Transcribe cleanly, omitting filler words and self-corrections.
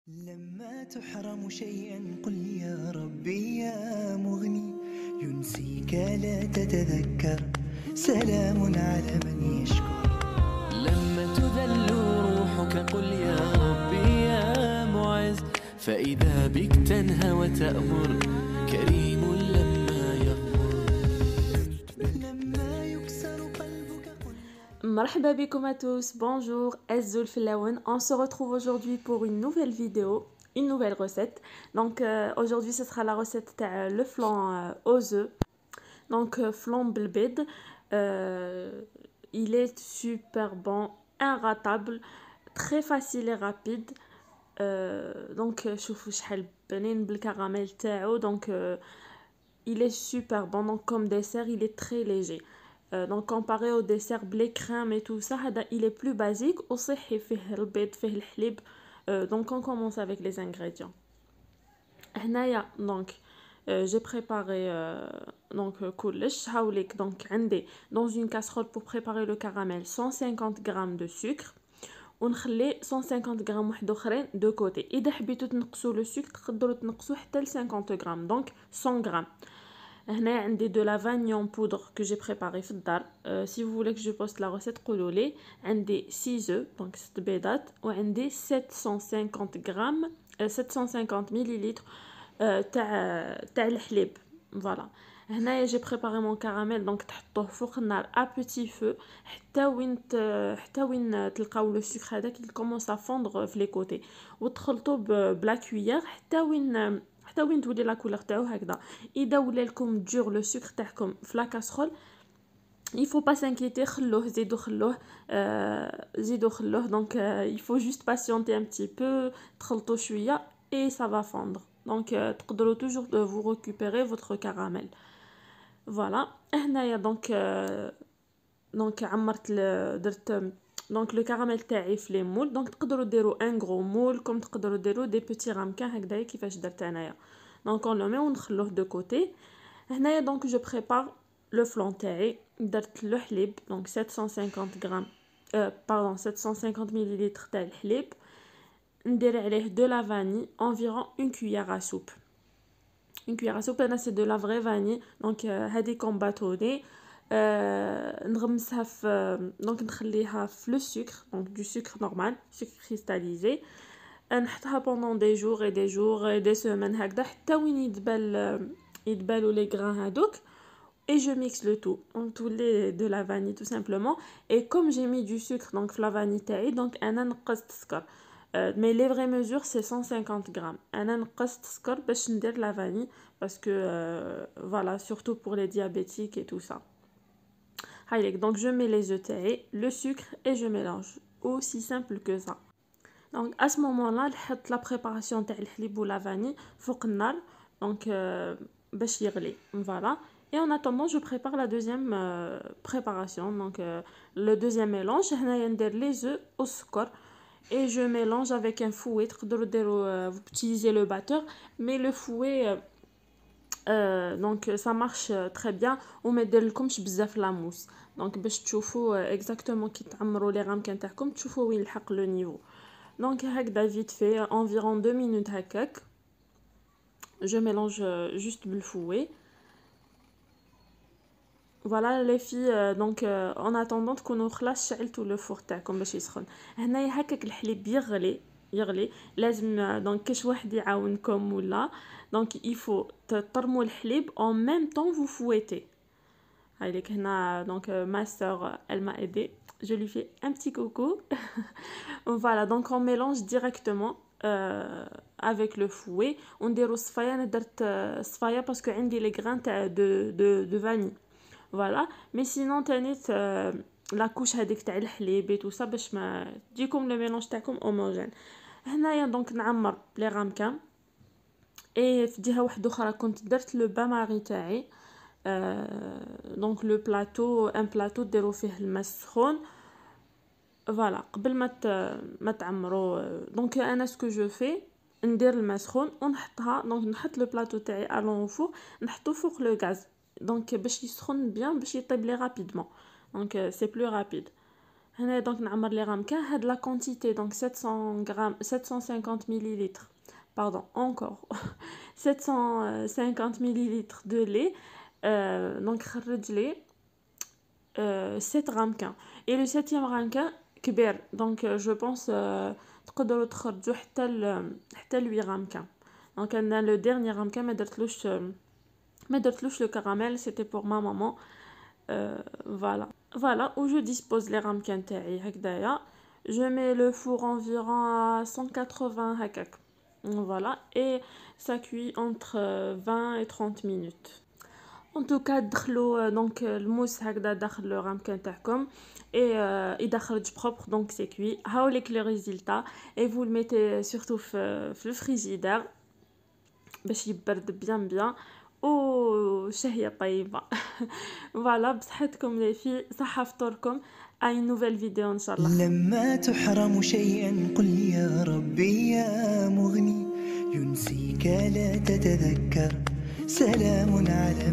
لما تحرم شيئا قل يا ربي يا مغني ينسيك لا تتذكر سلام على من يشكر. لما تذل روحك قل يا ربي يا معز، فإذا بك تنهى وتأمر كريم لما يغفر. لما يكسر قلبك قل Marhaba bikoum à tous, bonjour, Azul Filaoun. On se retrouve aujourd'hui pour une nouvelle vidéo, une nouvelle recette. Donc aujourd'hui ce sera la recette de le flan aux œufs. Donc flan belbed. Il est super bon, inratable, très facile et rapide. Donc شوفوا شحال بنين بالcaramel تاعو. Donc il est super bon. Donc comme dessert, il est très léger. Donc comparé au dessert blé crème et tout ça, il est plus basique وصحي فيه البيض فيه الحليب. Donc on commence avec les ingrédients. هنايا donc j'ai préparé donc كلش هاوليك. Donc عندي dans une casserole pour préparer le caramel 150 g de sucre ونخلي 150 g واحد اخرين de côté. اذا حبيتوا تنقصوا le sucre تقدروا تنقصوا حتى ل 50 g, donc 100 g. هنا عندي de la vanille en poudre que j'ai préparé في الدار. Si vous voulez que je poste la recette قولوا لي. عندي 6 œufs donc 6 بيضات وعندي 750 grammes 750 millilitres تاع الحليب. voilà. هنايا j'ai préparé mon caramel. donc تحطوه فوق النار à petit feu حتى وين تلقاو le sucre هذاك il commence à fondre في les côtés وتخلطوه بلا cuillère حتى وين تولي لا كولور تاعو هكذا. اذا ولا لكم دور لو سكر تاعكم في لا كاسرول il faut pas s'inquiéter, خلوه زيدوا خلوه. donc il faut juste patienter un petit peu تخلطوا شويه et ça va fondre. donc تقدروا toujours vous récupérer votre caramel. voilà. هنايا donc عمرت درت donc le caramel تاعي في لي مول. donc تقدروا ديروا ان غرو مول كوم تقدروا ديروا دي بيتي رامكان هكذا كيفاش درت انايا. donc on le met ونخلوه de côté. هنايا donc je prépare le flan تاعي. درت le حليب donc 750 grammes pardon 750 ml تاع الحليب. ندير عليه de la vanille environ une cuillère à soupe. une cuillère à soupe انا c'est de la vraie vanille. donc هذه كوم باتوني نغمسها في donc نخليها في le sucre, donc du sucre normal, sucre cristallisé. نحطها pendant des jours et des jours et des semaines هكذا حتى وين يدبالوا les grains هذوك. et je mixe le tout. on تولي de la vanille tout simplement. et comme j'ai mis du sucre donc في la vanille تاعي donc انا نقصت السكر. mais les vraies mesures c'est 150 grammes. انا نقصت السكر باش ندير la vanille parce que voilà, surtout pour les diabétiques et tout ça. donc je mets les œufs taillés, le sucre et je mélange. Aussi simple que ça. donc à ce moment-là نحط la préparation تاع الحليب و la vanille فوق النار donc باش يغلي. voilà. et en attendant je prépare la deuxième préparation. donc le deuxième mélange هنايا ندير les œufs au sucre et je mélange avec un fouet. تقدروا ديروا vous utilisez le batteur mais le fouet donc ça marche très bien. وما يديرلكمش بزاف لا موس donc باش تشوفوا exactement كي تعمروا لي رامكان تاعكم تشوفوا وين الحق لو نيفو. donc هكذا vite fait environ 2 minutes هكاك je mélange juste بالفouet. voilà les filles. donc en attendant تكونوا خلاص شعلتوا لو فور تاعكم باش يسخن. هنايا هكاك الحليب يغلي لازم donc كاش واحد يعاونكم ولا. donc il faut تطرموا الحليب en même temps vous fouettez. هايليك هنا donc ma sœur elle m'a aidé, je lui fais un petit coucou. voilà. donc on mélange directement avec le fouet. ونديروا الصفايه. انا درت صفايه باسكو عندي لي غران تاع de vanille. voilà. mais sinon تانيت لا كوش هذيك تاع الحليب et tout ça باش ما تجيكم لو ميلونج تاعكم هوموجين. هنايا donc نعمر بلي رامكان. et في جهه واحده اخرى كنت درت لو باماري تاعي. donc le plateau, un plateau ديروا فيه الماء السخون. voilà. قبل ما تعمروا donc انا سكو جو في ندير الماء سخون ونحطها. donc نحط لو بلاطو تاعي à l'enfour نحطو فوق لو غاز donc باش يسخن bien باش يطيب لي rapidement. donc c'est plus rapide. هنا دونك نعمر لي رامكان. هاد لا كونتيتي دونك 700 غرام 750 مليلتر pardon encore 750 millilitres de lait donc خرج لي 7 ramequins et le 7e ramequin كبير donc je pense تقدروا تخرجوا حتى 8 ramequins. donc انا le dernier ramequin ما درتلوش le caramel, c'était pour ma maman. Voilà où je dispose les ramequins تاعي هكذايا. je mets le four environ à 180 هكاك. Voilà, et ça cuit entre 20 et 30 minutes. En tout cas, donc le mousse هكذا داخل le ramequin تاعكم et il خرج propre, donc c'est cuit. هاوليك le résultat et vous le mettez surtout في le frigidaire باش يبرد bien وشهية طيبة. voilà, بصحتكم لي في صحة فطوركم. à une nouvelle vidéo ان شاء الله. لما تحرم شيئا قل يا ربي يا مغني ينسيك لا تتذكر. سلام على